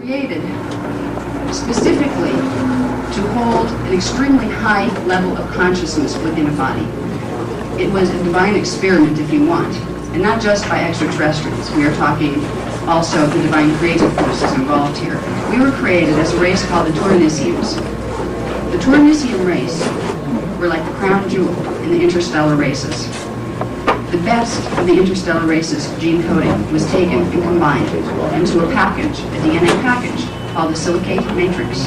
created specifically to hold an extremely high level of consciousness within a body. It was a divine experiment, if you want, and not just by extraterrestrials. We are talking also the divine creative forces involved here. We were created as a race called the Taurinaceans. The Taurinacean race were like the crown jewel in the interstellar races. The best of the interstellar races gene coding was taken and combined into a package, a DNA package, called the silicate matrix.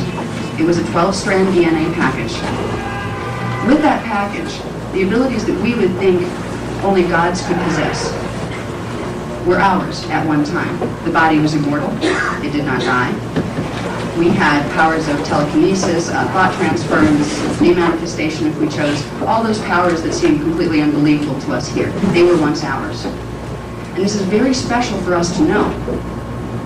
It was a 12-strand DNA package. With that package, the abilities that we would think only gods could possess were ours at one time. The body was immortal. It did not die. We had powers of telekinesis, thought transference, demanifestation if we chose, all those powers that seem completely unbelievable to us here. They were once ours. And this is very special for us to know,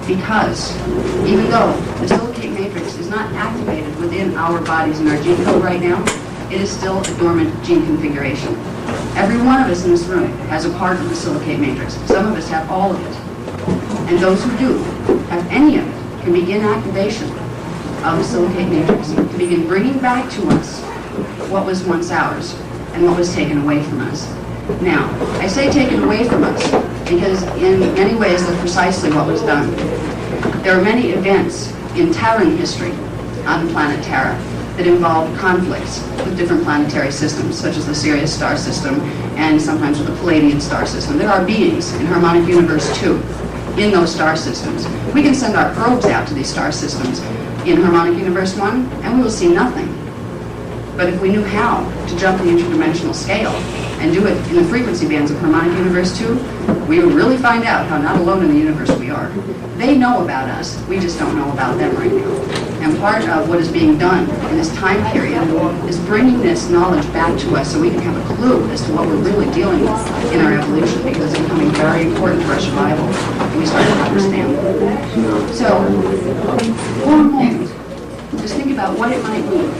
because even though the silicate matrix is not activated within our bodies and our gene code right now, it is still a dormant gene configuration. Every one of us in this room has a part of the silicate matrix. Some of us have all of it. And those who do have any of it can begin activation of the silicate matrix, to begin bringing back to us what was once ours and what was taken away from us. Now, I say taken away from us because in many ways that's precisely what was done. There are many events in Terran history on the planet Terra that involve conflicts with different planetary systems, such as the Sirius star system and sometimes with the Palladian star system. There are beings in Harmonic Universe 2 in those star systems. We can send our probes out to these star systems in Harmonic Universe 1 and we will see nothing. But if we knew how to jump the interdimensional scale and do it in the frequency bands of Harmonic Universe 2, we would really find out how not alone in the universe we are. They know about us, we just don't know about them right now. And part of what is being done in this time period is bringing this knowledge back to us so we can have a clue as to what we're really dealing with in our evolution, because it's becoming very important for our survival and we start to understand. So, for a moment, just think about what it might mean.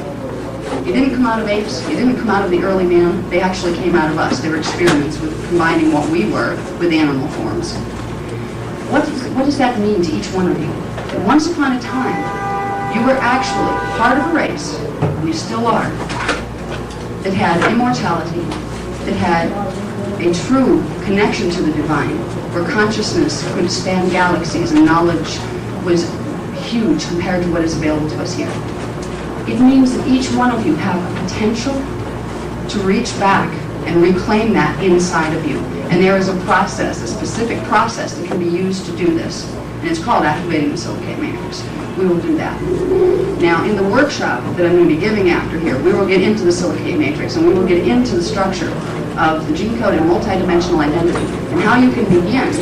You didn't come out of apes, you didn't come out of the early man, they actually came out of us. They were experiments with combining what we were with animal forms. What does that mean to each one of you? Once upon a time, you were actually part of a race, and you still are, that had immortality, that had a true connection to the divine, where consciousness could span galaxies and knowledge was huge compared to what is available to us here. It means that each one of you have a potential to reach back and reclaim that inside of you. And there is a process, a specific process that can be used to do this. And it's called activating the silicate matrix. We will do that. Now, in the workshop that I'm going to be giving after here, we will get into the silicate matrix and we will get into the structure of the gene code and multidimensional identity and how you can begin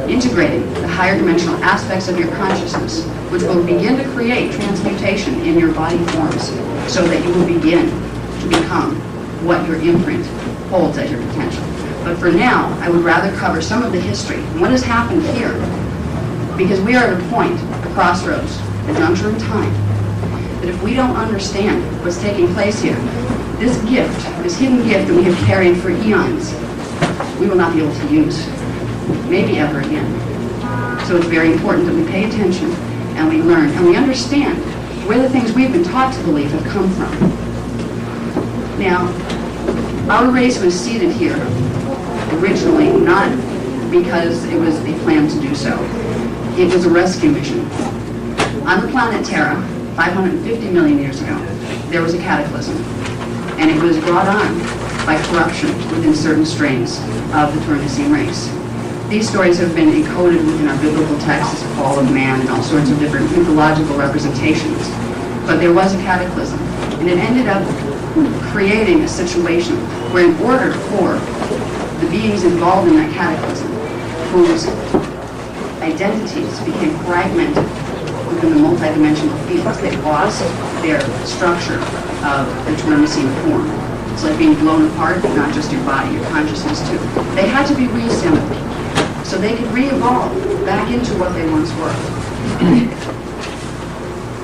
integrating the higher dimensional aspects of your consciousness, which will begin to create transmutation in your body forms so that you will begin to become what your imprint holds as your potential. But for now, I would rather cover some of the history and what has happened here, because we are at a point, a crossroads, a juncture in time, that if we don't understand what's taking place here, this gift, this hidden gift that we have carried for eons, we will not be able to use, maybe ever again. So it's very important that we pay attention and we learn and we understand where the things we've been taught to believe have come from. Now, our race was seated here originally not because it was a plan to do so. It was a rescue mission. On the planet Terra, 550 million years ago, there was a cataclysm, and it was brought on by corruption within certain strains of the Taurinacean race. These stories have been encoded within our biblical texts as a fall of man and all sorts of different mythological representations. But there was a cataclysm, and it ended up creating a situation where in order for the beings involved in that cataclysm, whose identities became fragmented within the multidimensional fields, they lost their structure of the Taurinacean form. It's like being blown apart, not just your body, your consciousness too. They had to be reassembled so they could re-evolve back into what they once were.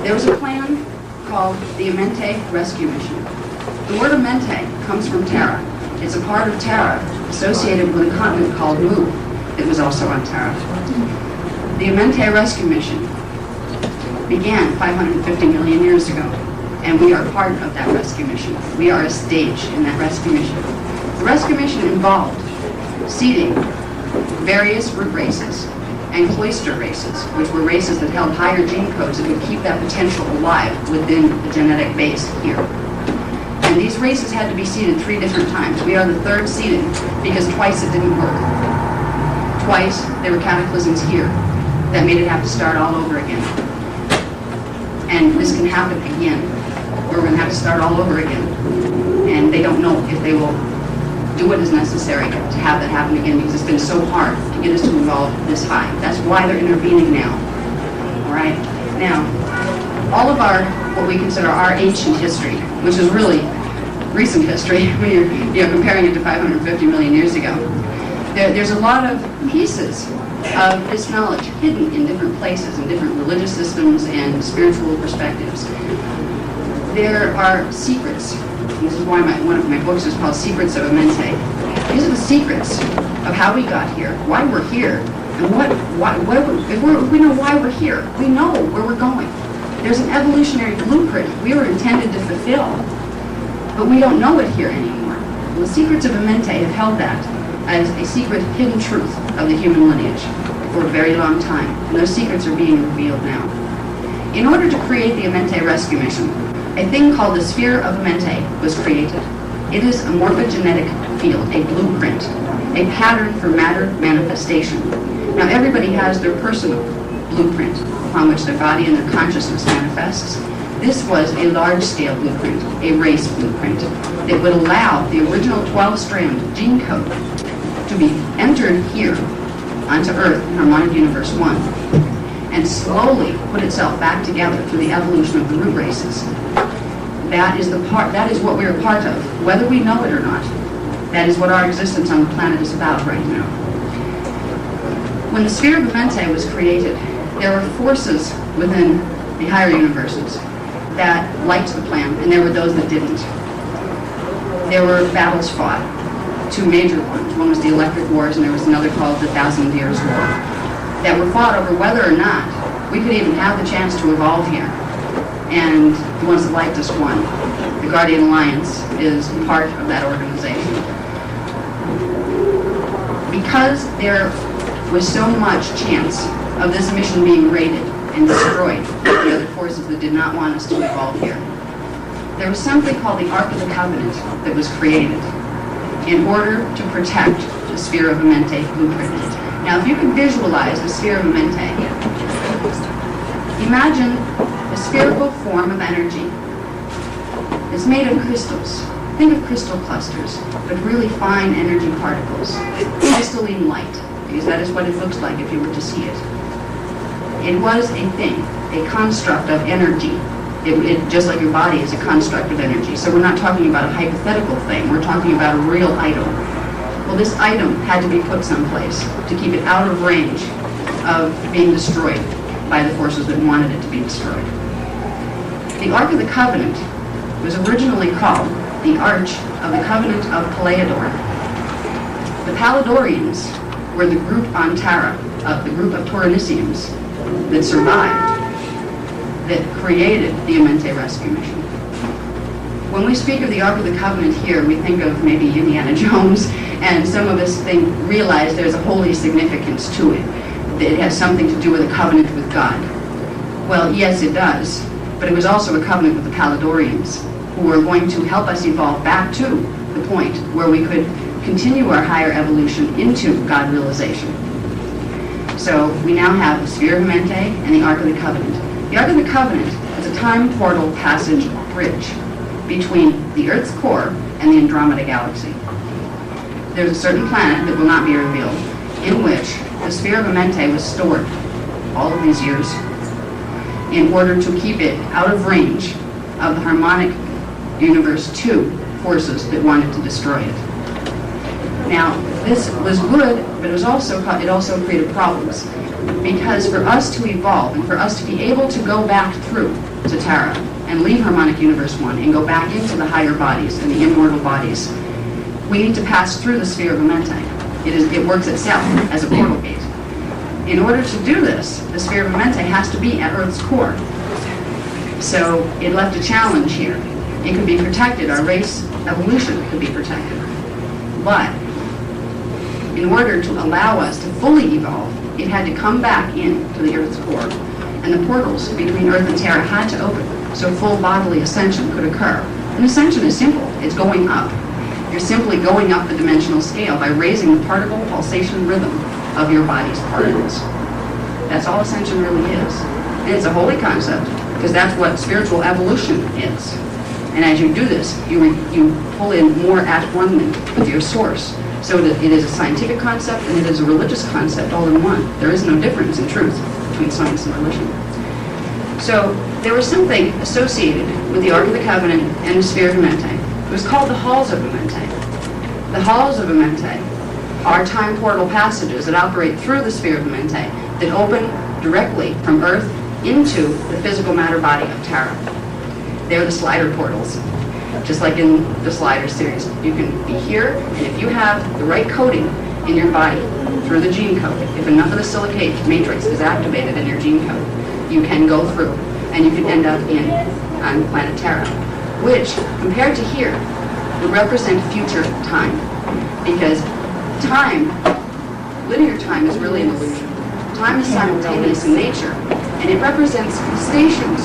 There was a plan called the Amente Rescue Mission. The word Amente comes from Terra. It's a part of Terra associated with a continent called Mu that was also on Terra. The Amente Rescue Mission began 550 million years ago, and we are part of that rescue mission. We are a stage in that rescue mission. The rescue mission involved seeding various root races and cloister races, which were races that held higher gene codes that would keep that potential alive within the genetic base here. And these races had to be seeded 3 different times. We are the 3rd seeding because twice it didn't work. Twice there were cataclysms here that made it have to start all over again. And this can happen again. We're going to have to start all over again. And they don't know if they will do what is necessary to have that happen again, because it's been so hard to get us to evolve this high. That's why they're intervening now. All right? Now, all of our, what we consider our ancient history, which is really recent history when you're comparing it to 550 million years ago, there's a lot of pieces of this knowledge hidden in different places, in different religious systems and spiritual perspectives. There are secrets. This is why one of my books is called Secrets of Amente. These are the secrets of how we got here, why we're here, and if we know why we're here, we know where we're going. There's an evolutionary blueprint we were intended to fulfill, but we don't know it here anymore. Well, the Secrets of Amente have held that as a secret, hidden truth of the human lineage for a very long time, and those secrets are being revealed now. In order to create the Amente rescue mission, a thing called the sphere of Mente was created. It is a morphogenetic field, a blueprint, a pattern for matter manifestation. Now everybody has their personal blueprint upon which their body and their consciousness manifests. This was a large-scale blueprint, a race blueprint, that would allow the original 12-strand gene code to be entered here onto Earth in Harmonic Universe 1 and slowly put itself back together through the evolution of the root races. That is what we are part of, whether we know it or not. That is what our existence on the planet is about right now. When the sphere of Mente was created, there were forces within the higher universes that liked the plan, and there were those that didn't. There were battles fought, 2 major ones. One was the Electric Wars, and there was another called the Thousand Years' War, that were fought over whether or not we could even have the chance to evolve here. And the ones that liked us won. The Guardian Alliance is part of that organization. Because there was so much chance of this mission being raided and destroyed by the other forces that did not want us to evolve here, there was something called the Ark of the Covenant that was created in order to protect the sphere of Amente blueprint. Now, if you can visualize the sphere of Mente, imagine a spherical form of energy. It's made of crystals. Think of crystal clusters, but really fine energy particles. Crystalline light, because that is what it looks like if you were to see it. It was a thing, a construct of energy. It just like your body is a construct of energy. So we're not talking about a hypothetical thing. We're talking about a real item. Well, this item had to be put someplace to keep it out of range of being destroyed by the forces that wanted it to be destroyed. The Ark of the Covenant was originally called the Arch of the Covenant of Paleodor. The Paladorians were the group on Tara, the group of Taurinicians that survived, that created the Amente rescue mission. When we speak of the Ark of the Covenant here, we think of maybe Indiana Jones, and some of us realize there's a holy significance to it. That it has something to do with a covenant with God. Well, yes, it does, but it was also a covenant with the Paladorians, who were going to help us evolve back to the point where we could continue our higher evolution into God realization. So we now have the Sphere of Mente and the Ark of the Covenant. The Ark of the Covenant is a time portal passage bridge between the Earth's core and the Andromeda Galaxy. There's a certain planet that will not be revealed in which the Sphere of Amente was stored all of these years in order to keep it out of range of the Harmonic Universe 2 forces that wanted to destroy it. Now, this was good, but it also created problems, because for us to evolve and for us to be able to go back through to Tara and leave Harmonic Universe 1 and go back into the higher bodies and the immortal bodies, we need to pass through the Sphere of Amente. It works itself as a portal gate. In order to do this, the Sphere of Amente has to be at Earth's core. So it left a challenge here. It could be protected, our race evolution could be protected. But in order to allow us to fully evolve, it had to come back into the Earth's core. And the portals between Earth and Terra had to open so full bodily ascension could occur. And ascension is simple. It's going up. You're simply going up the dimensional scale by raising the particle pulsation rhythm of your body's particles. That's all ascension really is. And it's a holy concept because that's what spiritual evolution is. And as you do this, you pull in more at one-ment with your source. So that it is a scientific concept and it is a religious concept all in one. There is no difference in truth between science and religion. So there was something associated with the Ark of the Covenant and the Sphere of Amente. It was called the Halls of Amente. The Halls of Amente are time portal passages that operate through the Sphere of Amente that open directly from Earth into the physical matter body of Terra. They're the slider portals. Just like in the slider series, you can be here, and if you have the right coding in your body through the gene code, if enough of the silicate matrix is activated in your gene code, you can go through, and you can end up on planet Terra, which, compared to here, would represent future time, because time, linear time, is really an illusion. Time is simultaneous in nature, and it represents stations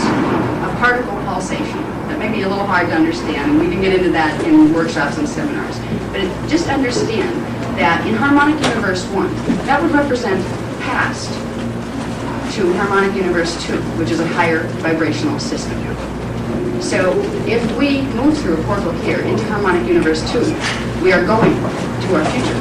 of particle pulsation. That may be a little hard to understand, and we can get into that in workshops and seminars. But just understand that in Harmonic Universe 1, that would represent past to Harmonic Universe 2, which is a higher vibrational system. So if we move through a portal here into Harmonic Universe 2, we are going to our future.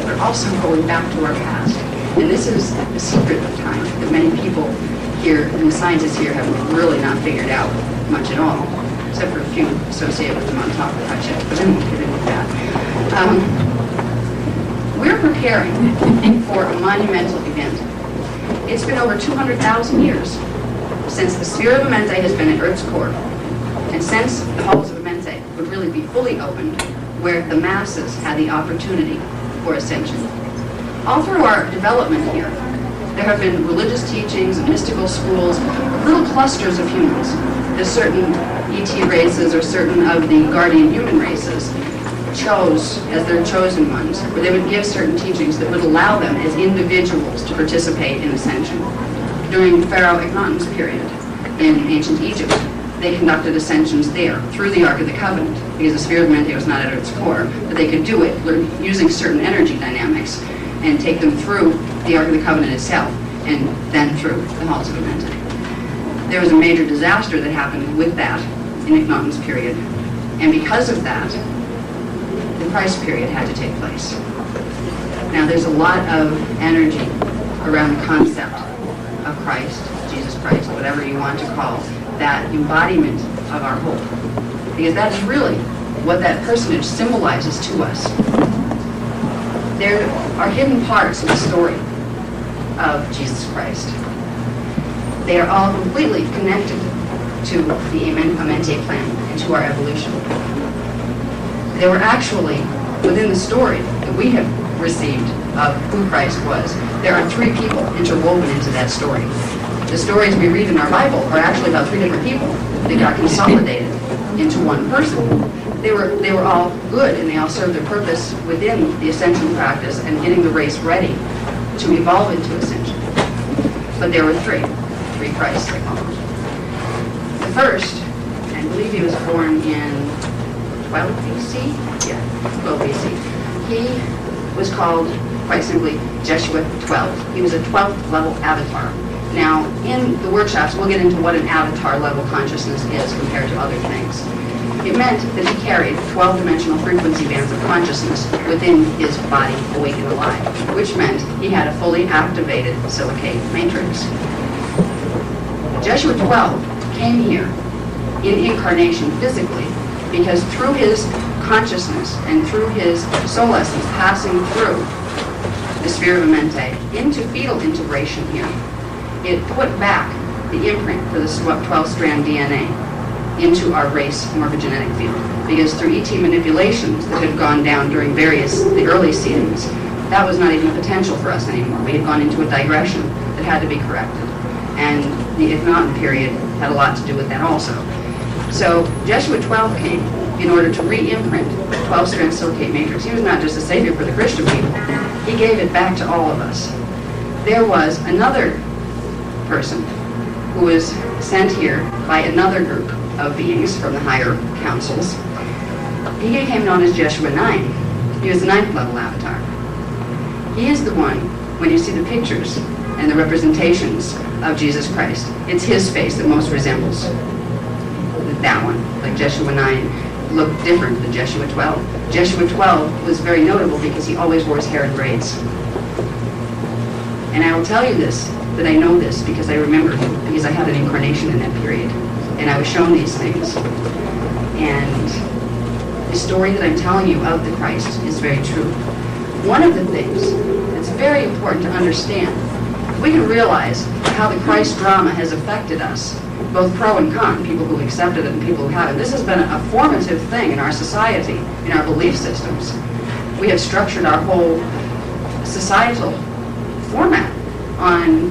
We're also going back to our past. And this is the secret of time that many people here, and the scientists here, have really not figured out much at all, except for a few associated with the Montauk Project, but I won't get into that. We're preparing for a monumental event. It's been over 200,000 years since the Sphere of Amente has been at Earth's core, and since the Halls of Amente would really be fully opened, where the masses had the opportunity for ascension. All through our development here, there have been religious teachings, mystical schools, little clusters of humans. There's certain ET races or certain of the guardian human races chose as their chosen ones, where they would give certain teachings that would allow them as individuals to participate in ascension. During Pharaoh Akhenaten's period in ancient Egypt, they conducted ascensions there through the Ark of the Covenant, because the Sphere of Mente was not at its core, but they could do it using certain energy dynamics and take them through the Ark of the Covenant itself and then through the Halls of Amente. There was a major disaster that happened with that in Akhenaten's period, and because of that, the Christ period had to take place. Now there's a lot of energy around the concept of Christ, Jesus Christ, whatever you want to call that embodiment of our hope, because that is really what that personage symbolizes to us. There are hidden parts of the story of Jesus Christ. They are all completely connected to the Amente plan and to our evolution. They were actually, within the story that we have received of who Christ was, there are three people interwoven into that story. The stories we read in our Bible are actually about three different people that got consolidated into one person. They were all good, and they all served their purpose within the ascension practice and getting the race ready to evolve into ascension. But there were three Christs, they call them. The first, I believe he was born in 12 BC? Yeah, 12 BC. He was called, quite simply, Jesuit 12. He was a 12th level avatar. Now, in the workshops, we'll get into what an avatar level consciousness is compared to other things. It meant that he carried 12-dimensional frequency bands of consciousness within his body, awake and alive, which meant he had a fully activated silicate matrix. Jesuit 12 came here in incarnation physically because through his consciousness and through his soul essence passing through the Sphere of Amente into fetal integration here, it put back the imprint for the 12-strand DNA into our race morphogenetic field. Because through ET manipulations that had gone down during the early seedings, that was not even a potential for us anymore. We had gone into a digression that had to be corrected. And the Akhenaten period had a lot to do with that also. So Jeshua 12 came in order to re-imprint the 12-strand silicate matrix. He was not just a savior for the Christian people. He gave it back to all of us. There was another person who was sent here by another group of beings from the higher councils. He became known as Jeshua 9. He was the 9th level avatar. He is the one, when you see the pictures and the representations of Jesus Christ, it's his face that most resembles that one. Like Jeshua 9 looked different than Jeshua 12. Jeshua 12 was very notable because he always wore his hair in braids. And I will tell you this, that I know this because I remember, because I had an incarnation in that period. And I was shown these things. And the story that I'm telling you of the Christ is very true. One of the things that's very important to understand, we can realize how the Christ drama has affected us, both pro and con, people who accepted it and people who haven't. This has been a formative thing in our society, in our belief systems. We have structured our whole societal format on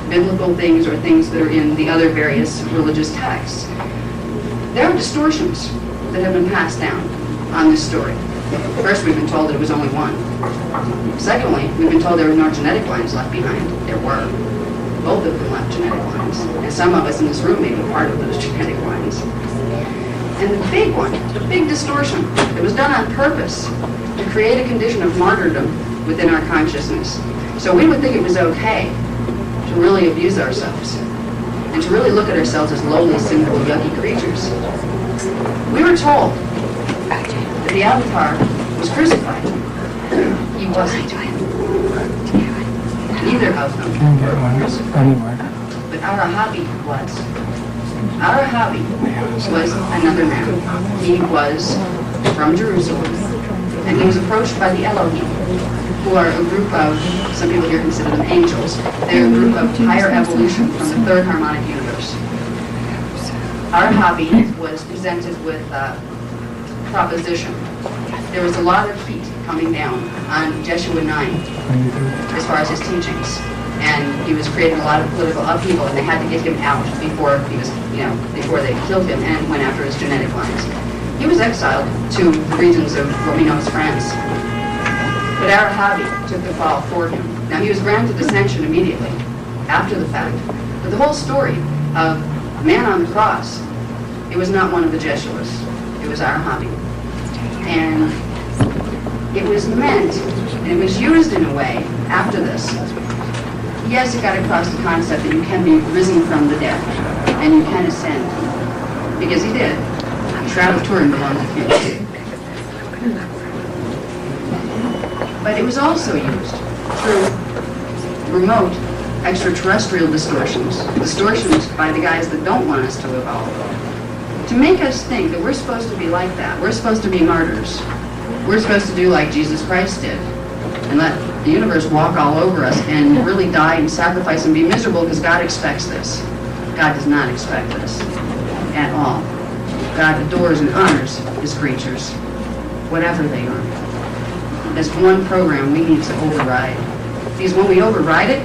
biblical things or things that are in the other various religious texts. There are distortions that have been passed down on this story. First, we've been told that it was only one. Secondly, we've been told there were no genetic lines left behind. There were. Both of them left genetic lines. And some of us in this room may be part of those genetic lines. And the big one, the big distortion, that was done on purpose to create a condition of martyrdom within our consciousness. So we would think it was okay to really abuse ourselves and to really look at ourselves as lowly, sinful, yucky creatures. We were told that the avatar was crucified. He wasn't. Neither of them were crucified. But Arahabi was. Arahabi was another man. He was from Jerusalem. And he was approached by the Elohim, who are a group of, some people here consider them angels. They're a group of higher evolution from the third harmonic universe. Arahabi was presented with a proposition. There was a lot of heat coming down on Jeshua 9 as far as his teachings. And he was creating a lot of political upheaval, and they had to get him out before he was, before they killed him and went after his genetic lines. He was exiled to the regions of what we know as France. But Arahabi took the fall for him. Now, he was granted ascension immediately, after the fact. But the whole story of man on the cross, it was not one of the Jeshuas. It was Arahabi. And it was meant, and it was used in a way after this. Yes, it got across the concept that you can be risen from the dead, and you can ascend. Because he did. Shroud of Turin belonged to him. But it was also used through remote extraterrestrial distortions by the guys that don't want us to evolve, to make us think that we're supposed to be like that. We're supposed to be martyrs. We're supposed to do like Jesus Christ did and let the universe walk all over us and really die and sacrifice and be miserable because God expects this. God does not expect this at all. God adores and honors his creatures, whatever they are. That's one program we need to override. Because when we override it,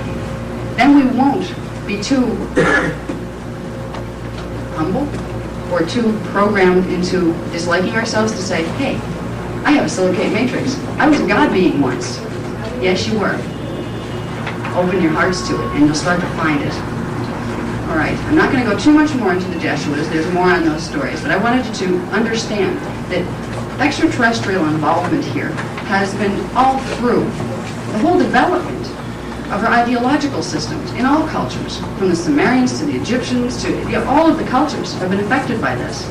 then we won't be too humble or too programmed into disliking ourselves to say, hey, I have a silicate matrix. I was a God being once. Yes, you were. Open your hearts to it, and you'll start to find it. All right, I'm not going to go too much more into the Jeshuas. There's more on those stories. But I wanted you to understand that extraterrestrial involvement here has been all through the whole development of our ideological systems in all cultures, from the Sumerians to the Egyptians to all of the cultures have been affected by this.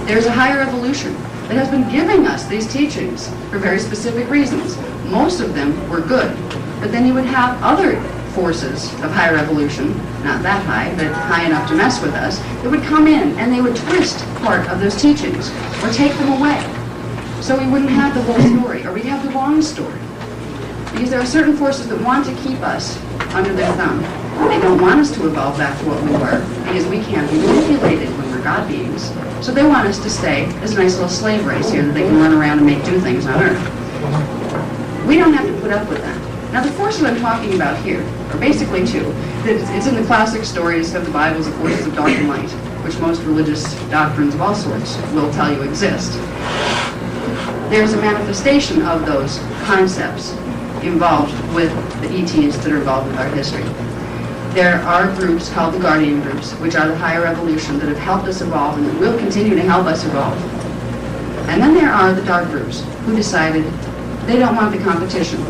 There's a higher evolution that has been giving us these teachings for very specific reasons. Most of them were good, but then you would have other forces of higher evolution, not that high, but high enough to mess with us, that would come in and they would twist part of those teachings or take them away. So we wouldn't have the whole story, or we'd have the wrong story. Because there are certain forces that want to keep us under their thumb. They don't want us to evolve back to what we were, because we can't be manipulated when we're God beings. So they want us to stay as a nice little slave race here that they can run around and do things on Earth. We don't have to put up with that. Now the forces I'm talking about here are basically two. It's in the classic stories of the Bibles, the forces of dark and light, which most religious doctrines of all sorts will tell you exist. There's a manifestation of those concepts involved with the ETs that are involved with our history. There are groups called the guardian groups, which are the higher evolution that have helped us evolve and that will continue to help us evolve. And then there are the dark groups who decided they don't want the competition.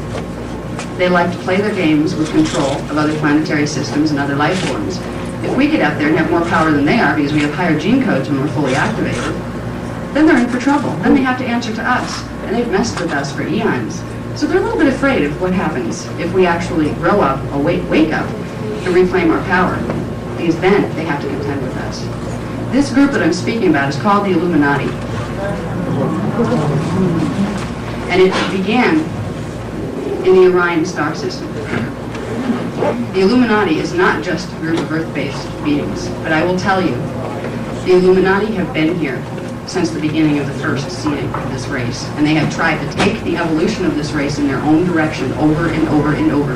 They like to play their games with control of other planetary systems and other life forms. If we get out there and have more power than they are because we have higher gene codes when we're fully activated, then they're in for trouble. Then they have to answer to us. And they've messed with us for eons. So they're a little bit afraid of what happens if we actually grow up, or wake up, and reclaim our power. Because then they have to contend with us. This group that I'm speaking about is called the Illuminati. And it began in the Orion star system. The Illuminati is not just a group of Earth-based beings, but I will tell you, the Illuminati have been here since the beginning of the first seeding of this race, and they have tried to take the evolution of this race in their own direction over and over and over.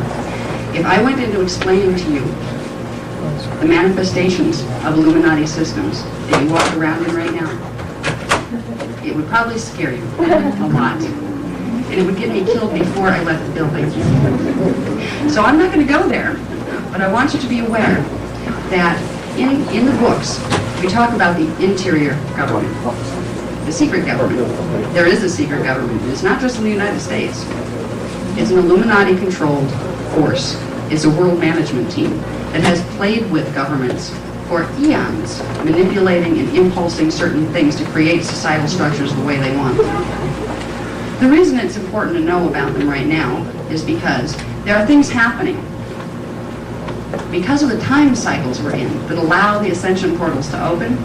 If I went into explaining to you the manifestations of Illuminati systems that you walk around in right now, it would probably scare you a lot. And it would get me killed before I left the building. So I'm not going to go there, but I want you to be aware that in the books, we talk about the interior government, the secret government. There is a secret government. It's not just in the United States. It's an Illuminati-controlled force. It's a world management team that has played with governments for eons, manipulating and impulsing certain things to create societal structures the way they want them. The reason it's important to know about them right now is because there are things happening because of the time cycles we're in that allow the ascension portals to open.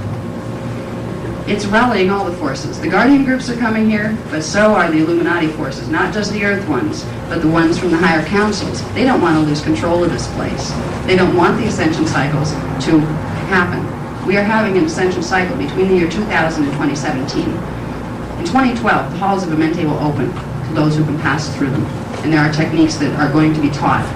It's rallying all the forces. The guardian groups are coming here, but so are the Illuminati forces, not just the Earth ones, but the ones from the higher councils. They don't want to lose control of this place. They don't want the ascension cycles to happen. We are having an ascension cycle between the year 2000 and 2017. In 2012, the halls of Amente will open to those who can pass through them. And there are techniques that are going to be taught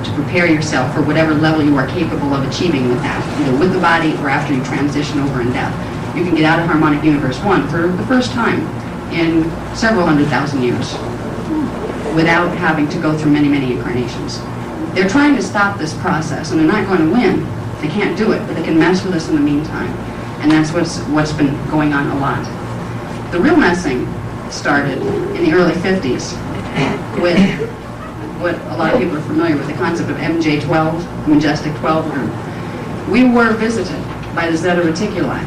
to prepare yourself for whatever level you are capable of achieving with that, either with the body or after you transition over in death. You can get out of Harmonic Universe 1 for the first time in several 100,000 years without having to go through many, many incarnations. They're trying to stop this process, and they're not going to win. They can't do it, but they can mess with us in the meantime. And that's what's been going on a lot. The real messing started in the early 50s with what a lot of people are familiar with, the concept of MJ12, the Majestic 12 group. We were visited by the Zeta Reticuli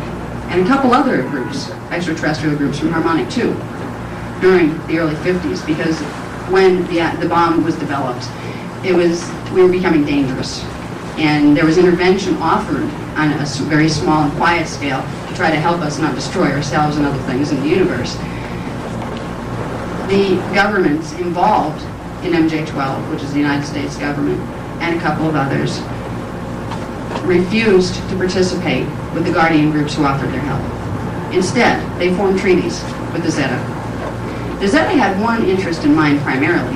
and a couple other groups, extraterrestrial groups from Harmonic 2, during the early 50s, because when the bomb was developed, we were becoming dangerous. And there was intervention offered on a very small and quiet scale to try to help us not destroy ourselves and other things in the universe. The governments involved in MJ12, which is the United States government, and a couple of others, refused to participate with the guardian groups who offered their help. Instead, they formed treaties with the Zeta. The Zeta had one interest in mind primarily,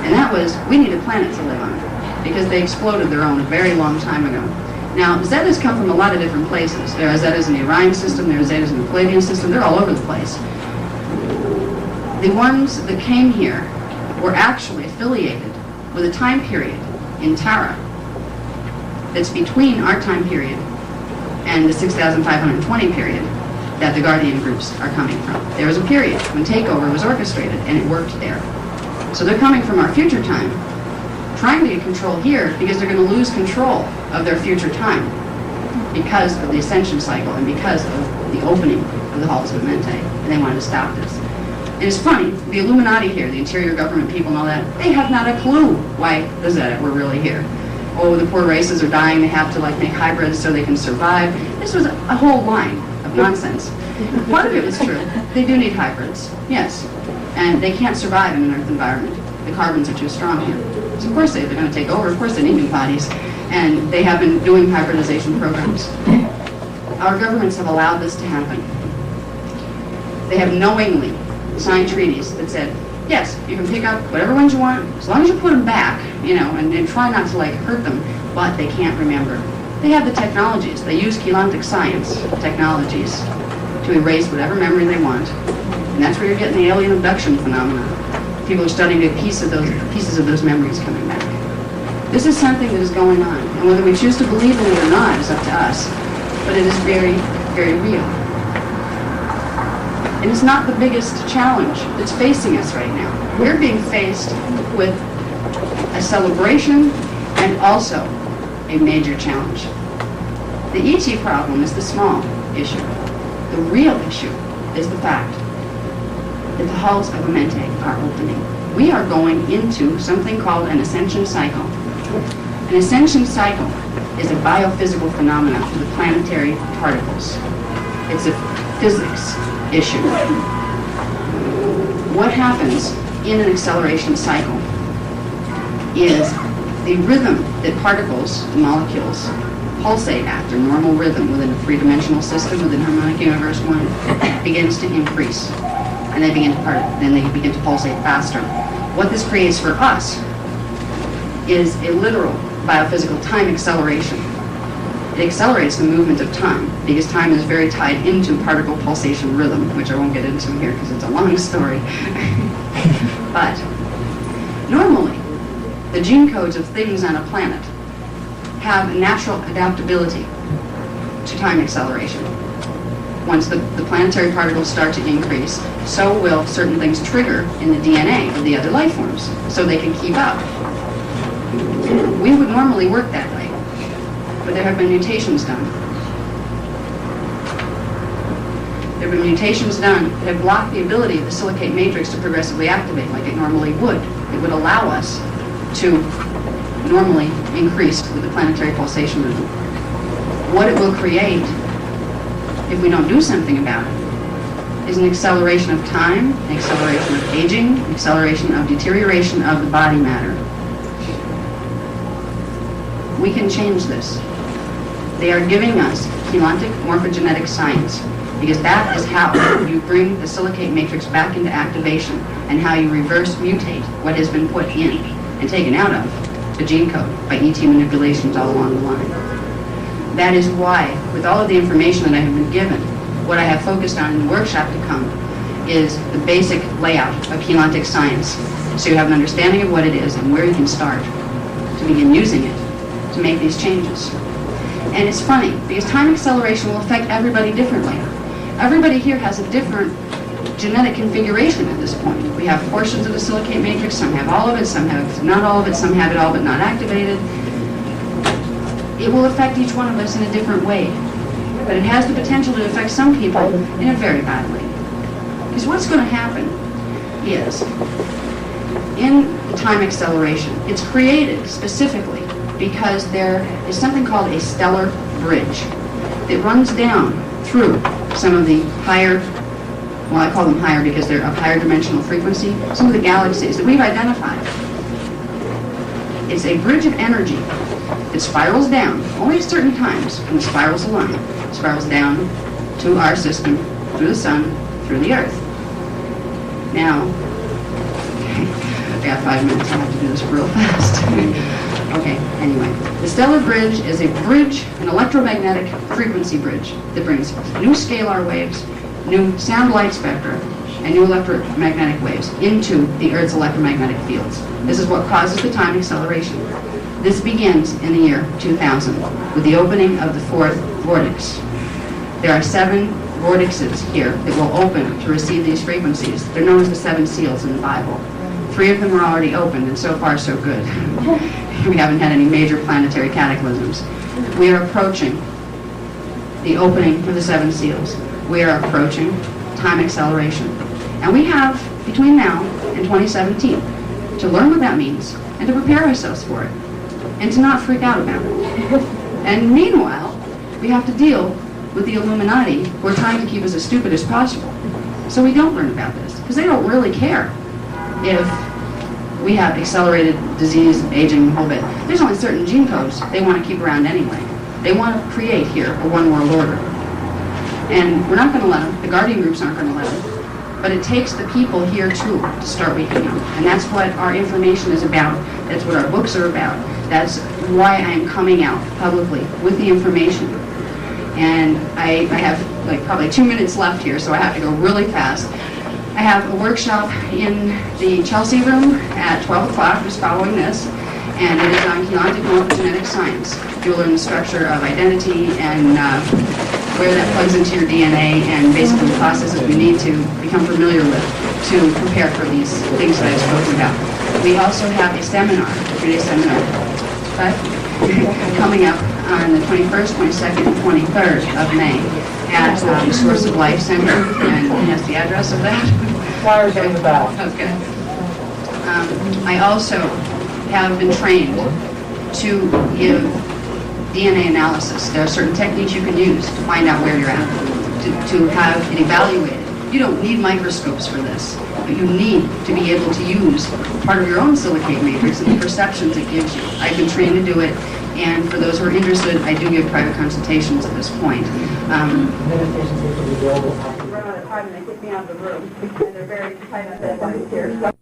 and that was, we need a planet to live on, because they exploded their own a very long time ago. Now, Zetas come from a lot of different places. There are Zetas in the Orion system, there are Zetas in the Palladian system, they're all over the place. The ones that came here were actually affiliated with a time period in Tara that's between our time period and the 6,520 period that the guardian groups are coming from. There was a period when takeover was orchestrated, and it worked there. So they're coming from our future time, trying to get control here because they're going to lose control of their future time because of the ascension cycle and because of the opening of the halls of Mente, and they wanted to stop this. And it's funny, the Illuminati here, the interior government people and all that, they have not a clue why the Zeta were really here. Oh, the poor races are dying, they have to make hybrids so they can survive. This was a whole line of nonsense. Part of it was true. They do need hybrids, yes. And they can't survive in an Earth environment. The carbons are too strong here. So of course they're going to take over, of course they need new bodies. And they have been doing hybridization programs. Our governments have allowed this to happen. They have knowingly signed treaties that said, Yes, you can pick up whatever ones you want, as long as you put them back, and try not to hurt them, but they can't remember. They have the technologies. They use Keylontic science technologies to erase whatever memory they want. And that's where you're getting the alien abduction phenomena. People are starting to get pieces of those memories coming back. This is something that is going on. And whether we choose to believe in it or not is up to us. But it is very, very real. And it's not the biggest challenge that's facing us right now. We're being faced with a celebration and also a major challenge. The ET problem is the small issue. The real issue is the fact that the halls of Amente are opening. We are going into something called an ascension cycle. An ascension cycle is a biophysical phenomenon for the planetary particles. It's a physics issue. What happens in an acceleration cycle is the rhythm that particles, the molecules, pulsate after normal rhythm within a three-dimensional system within harmonic universe 1 begins to increase, and they begin to pulsate faster. What this creates for us is a literal biophysical time acceleration. It accelerates the movement of time because time is very tied into particle pulsation rhythm, which I won't get into here because it's a long story. But normally, the gene codes of things on a planet have a natural adaptability to time acceleration. Once the planetary particles start to increase, so will certain things trigger in the DNA of the other life forms, so they can keep up. We would normally work that way, but there have been mutations done. There have been mutations done that have blocked the ability of the silicate matrix to progressively activate like it normally would. It would allow us to normally increase with the planetary pulsation rhythm. What it will create, if we don't do something about it, is an acceleration of time, an acceleration of aging, an acceleration of deterioration of the body matter. We can change this. They are giving us Keylontic morphogenetic science, because that is how you bring the silicate matrix back into activation and how you reverse mutate what has been put in and taken out of the gene code by ET manipulations all along the line. That is why, with all of the information that I have been given, what I have focused on in the workshop to come is the basic layout of Keylontic science, so you have an understanding of what it is and where you can start to begin using it to make these changes. And it's funny, because time acceleration will affect everybody differently. Everybody here has a different genetic configuration at this point. We have portions of the silicate matrix, some have all of it, some have not all of it, some have it all but not activated. It will affect each one of us in a different way, but it has the potential to affect some people in a very bad way. Because what's going to happen is, in the time acceleration, it's created specifically because there is something called a stellar bridge that runs down through some of the higher, well, I call them higher because they're of higher dimensional frequency, some of the galaxies that we've identified. It's a bridge of energy that spirals down, only at certain times, and the spirals alone. It spirals down to our system, through the sun, through the earth. Now, I got 5 minutes, I have to do this real fast. Okay, anyway. The stellar bridge is a bridge, an electromagnetic frequency bridge that brings new scalar waves, new sound light spectra, and new electromagnetic waves into the Earth's electromagnetic fields. This is what causes the time acceleration. This begins in the year 2000 with the opening of the 4th vortex. There are 7 vortexes here that will open to receive these frequencies. They're known as the 7 seals in the Bible. 3 of them are already opened, and so far so good. We haven't had any major planetary cataclysms. We are approaching the opening of the 7 seals. We are approaching time acceleration. And we have, between now and 2017, to learn what that means and to prepare ourselves for it and to not freak out about it. And meanwhile, we have to deal with the Illuminati who are trying to keep us as stupid as possible. So we don't learn about this, because they don't really care if we have accelerated disease, aging, the whole bit. There's only certain gene codes they want to keep around anyway. They want to create here a one world order. And we're not going to let them. The guardian groups aren't going to let them. But it takes the people here too to start waking up. And that's what our information is about. That's what our books are about. That's why I am coming out publicly with the information. And I have like probably 2 minutes left here, so I have to go really fast. I have a workshop in the Chelsea room at 12 o'clock, just following this, and it is on Keylontic morphogenetic science. You'll learn the structure of identity and where that plugs into your DNA, and basically the processes we need to become familiar with to prepare for these things that I've spoken about. We also have a seminar, a 3-day seminar, coming up on the 21st, 22nd, and 23rd of May at the Source of Life Center, and that's the address of that. Flyers in the back. Okay. I also have been trained to give DNA analysis. There are certain techniques you can use to find out where you're at, to have it evaluated. You don't need microscopes for this, but you need to be able to use part of your own silicate matrix and the perceptions it gives you. I've been trained to do it, and for those who are interested, I do give private consultations at this point. Run out of time and they kick me out of the room, and they're very tight on deadlines here. So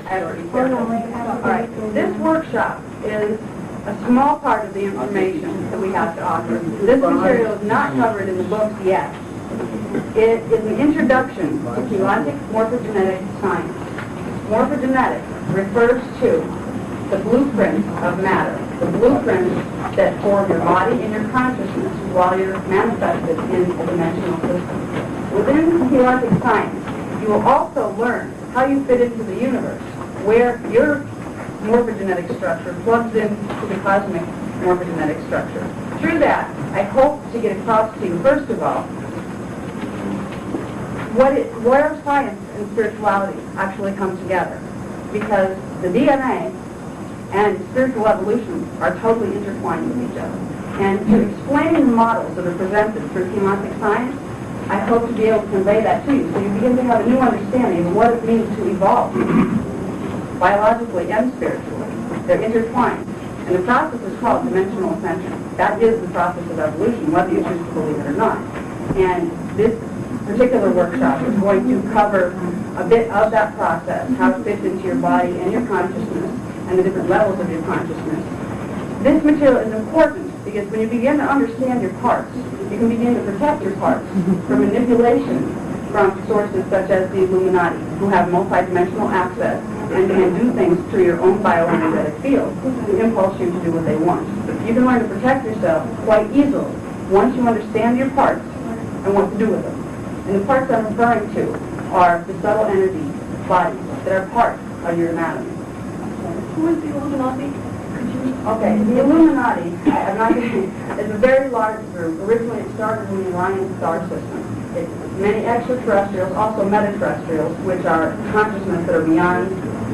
I already said. All right, this workshop is a small part of the information that we have to offer. This material is not covered in the books yet. It is an introduction to Keylontic morphogenetic science. Morphogenetic refers to the blueprint of matter, the blueprint that form your body and your consciousness while you're manifested in a dimensional system. Within Keylontic science, you will also learn how you fit into the universe, where your morphogenetic structure plugs into the cosmic morphogenetic structure. Through that, I hope to get across to you, first of all, where science and spirituality actually come together. Because the DNA and spiritual evolution are totally intertwined with each other. And to explain the models that are presented through Keylontic science, I hope to be able to convey that to you, so you begin to have a new understanding of what it means to evolve, biologically and spiritually. They're intertwined. And the process is called dimensional ascension. That is the process of evolution, whether you choose to believe it or not. And this particular workshop is going to cover a bit of that process, how it fits into your body and your consciousness, and the different levels of your consciousness. This material is important because when you begin to understand your parts, you can begin to protect your parts from manipulation from sources such as the Illuminati, who have multidimensional access and can do things through your own bioenergetic field to impulse you to do what they want. You can learn to protect yourself quite easily once you understand your parts and what to do with them. And the parts I'm referring to are the subtle energy bodies that are part of your anatomy. Who is the Illuminati? Okay, the Illuminati is a very large group. Originally it started in the Orion star system. It's many extraterrestrials, also metaterrestrials, which are consciousness that are beyond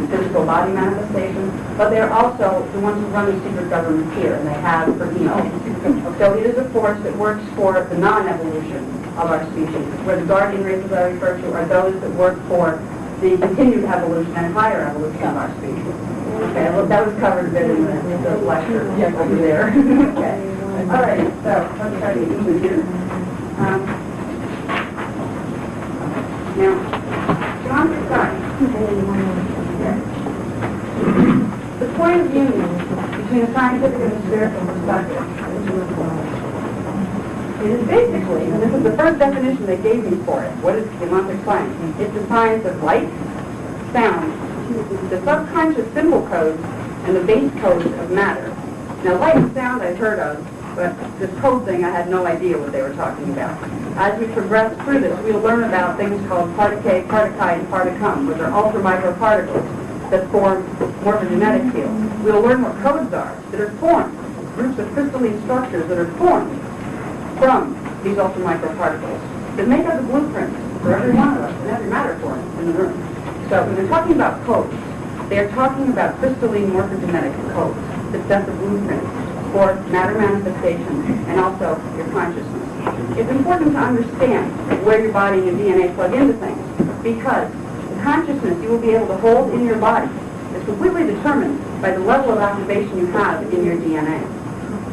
physical body manifestation, but they're also the ones who run the secret government here, and they have for eons. So it is a force that works for the non-evolution of our species, where the guardian races I refer to are those that work for the continued evolution and higher evolution of our species. Okay, well, that was covered a bit in the lecture over there. Okay. All right, so let's try to get moving here. Now, Keylontic science. The point of union between the scientific and the spiritual perspective. It is basically, and this is the first definition they gave me for it. What is Keylontic science? It's the science of light, sound, the subconscious symbol codes, and the base codes of matter. Now, light and sound I've heard of, but this code thing I had no idea what they were talking about. As we progress through this, we'll learn about things called particle, particle, and particum, which are ultra-microparticles that form morphogenetic fields. We'll learn what codes are that are formed, groups of crystalline structures that are formed from these ultra-microparticles that make up the blueprints for every one of us and every matter form in the room. So when they're talking about codes, they're talking about crystalline morphogenetic codes that set the blueprint for matter manifestation and also your consciousness. It's important to understand where your body and your DNA plug into things, because the consciousness you will be able to hold in your body is completely determined by the level of activation you have in your DNA.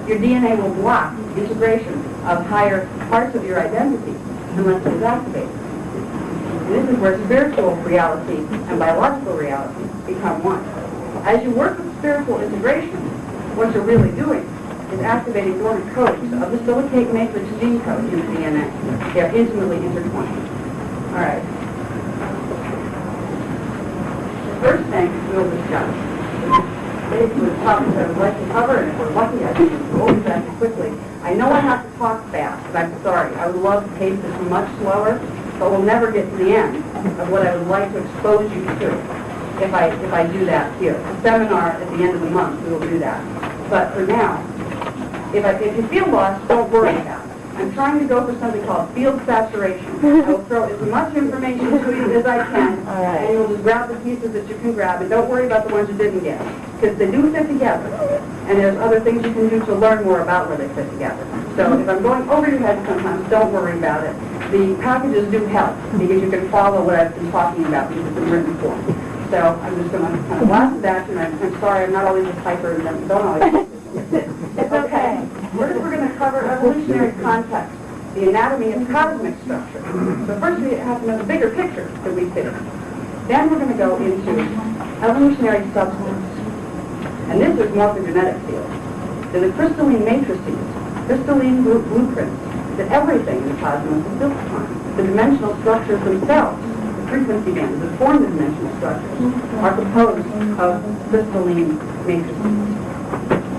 Your DNA will block integration of higher parts of your identity unless it is activated. And this is where spiritual reality and biological reality become one. As you work with spiritual integration, what you're really doing is activating dormant codes of the silicate matrix gene code in the DNA. They're intimately intertwined. All right. The first thing we'll discuss basically the topics I would like to cover, and if we're lucky, I can go over that quickly. I know I have to talk fast, but I'm sorry. I would love to pace this much slower, but we'll never get to the end of what I would like to expose you to if I do that here. The seminar at the end of the month, we will do that. But for now, if you feel lost, don't worry about it. I'm trying to go for something called field saturation. I will throw as much information to you as I can, and you'll just grab the pieces that you can grab, and don't worry about the ones you didn't get, because they do fit together, and there's other things you can do to learn more about where they fit together. So if I'm going over your head sometimes, don't worry about it. The packages do help, because you can follow what I've been talking about, because it's in written form. So I'm just going to kind of blast it at you, and I'm sorry, I'm not always a typer, and don't always. It's okay. We're going to cover evolutionary context, the anatomy of cosmic structure. So first we have to know the bigger picture that we fit in. Then we're going to go into evolutionary substance. And this is morphogenetic field. They're the crystalline matrices, crystalline blueprints that everything in the cosmos is built upon. The dimensional structures themselves, the frequency bands that form the dimensional structures, are composed of crystalline matrices.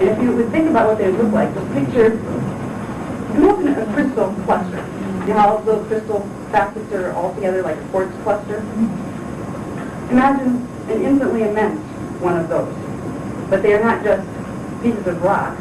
And if you would think about what they would look like, just picture, imagine a crystal cluster. You know how all those crystal facets are all together like a quartz cluster? Imagine an infinitely immense one of those. But they are not just pieces of rock.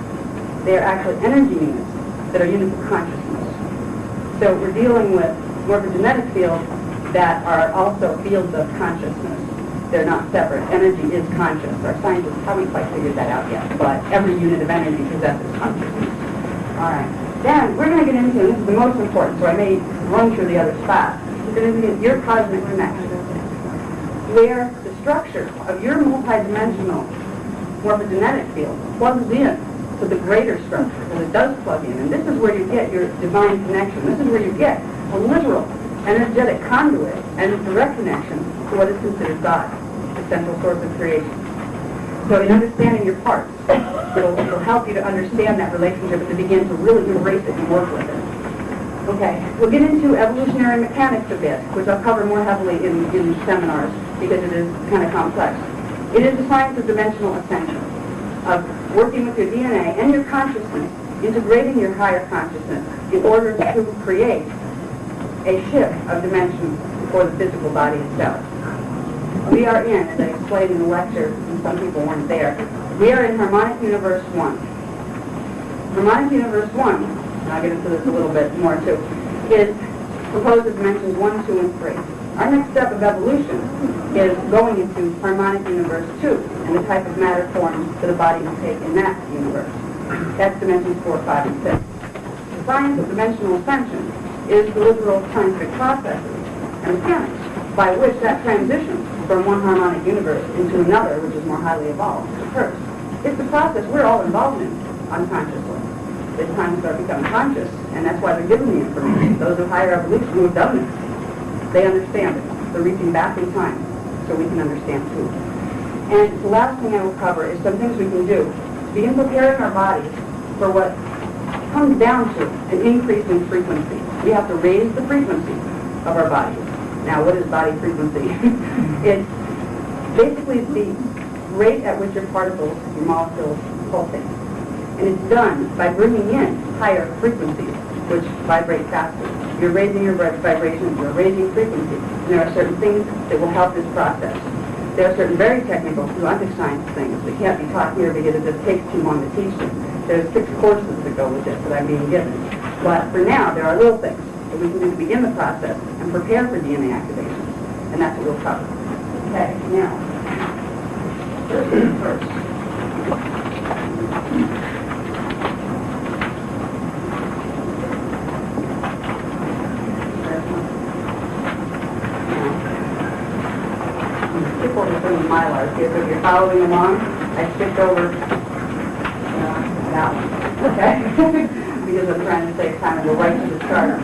They are actually energy units that are units of consciousness. So we're dealing with morphogenetic fields that are also fields of consciousness. They're not separate. Energy is conscious. Our scientists haven't quite figured that out yet, but every unit of energy possesses consciousness. All right. Then we're going to get into, this is the most important, so I may run through the other spots. We're going to get your cosmic connection, where the structure of your multidimensional morphogenetic field plugs in to the greater structure, and it does plug in. And this is where you get your divine connection. This is where you get a literal energetic conduit and direct connection to what is considered God, the central source of creation. So in understanding your parts, it'll help you to understand that relationship and to begin to really embrace it and work with it. Okay, we'll get into evolutionary mechanics a bit, which I'll cover more heavily in seminars because it is kind of complex. It is the science of dimensional ascension, of working with your DNA and your consciousness, integrating your higher consciousness in order to create a shift of dimension for the physical body itself. We are in, as I explained in the lecture, and some people weren't there, we are in harmonic universe 1. Harmonic universe 1, and I'll get into this a little bit more too, is composed of dimensions 1, 2, and 3. Our next step of evolution is going into harmonic universe 2 and the type of matter forms that the body will take in that universe. That's dimensions 4, 5, and 6. The science of dimensional ascension is the literal scientific processes and mechanics by which that transition from one harmonic universe into another, which is more highly evolved, occurs. It's the process we're all involved in unconsciously. It's time to start becoming conscious, and that's why they're given the information. Those of higher evolution who have done this, they understand it. They're reaching back in time so we can understand too. And the last thing I will cover is some things we can do to begin preparing our bodies for what comes down to an increase in frequency. We have to raise the frequency of our bodies. Now, what is body frequency? It's basically the rate at which your particles, your molecules, pulsate. And it's done by bringing in higher frequencies, which vibrate faster. You're raising your vibrations, you're raising frequency. And there are certain things that will help this process. There are certain very technical Keylontic science things that can't be taught here because it just takes too long to teach them. There's 6 courses that go with this that I'm being given. But for now, there are little things that we can do to begin the process and prepare for DNA activation. And that's what we'll cover. Okay, now, first things first. Skip over some of the mylars here, so if you're following along, I skipped over that one. Okay? Because I'm trying to save time and go right to the starter.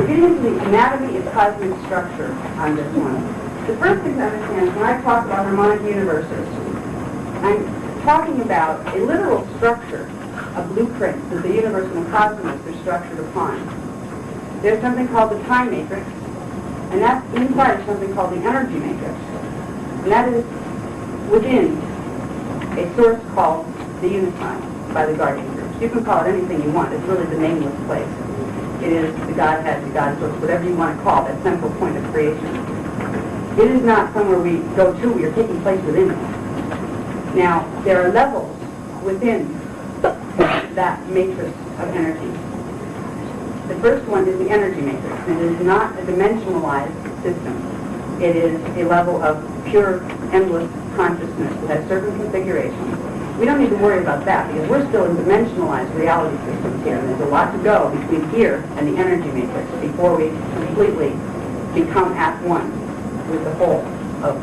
getting into the anatomy of cosmic structure on this one. The first thing to understand is when I talk about harmonic universes, I'm talking about a literal structure, a blueprint that the universe and the cosmos are structured upon. There's something called the time matrix, and that's inside of something called the energy matrix. And that is within a source called the Unitime by the Guardian groups. You can call it anything you want. It's really the nameless place. It is the Godhead, the God source, whatever you want to call it, that central point of creation. It is not somewhere we go to. We are taking place within it. Now, there are levels within that matrix of energy. The first one is the energy matrix. It is not a dimensionalized system. It is a level of pure, endless consciousness that has certain configurations. We don't need to worry about that because we're still in dimensionalized reality systems here, and there's a lot to go between here and the energy matrix before we completely become at one with the whole of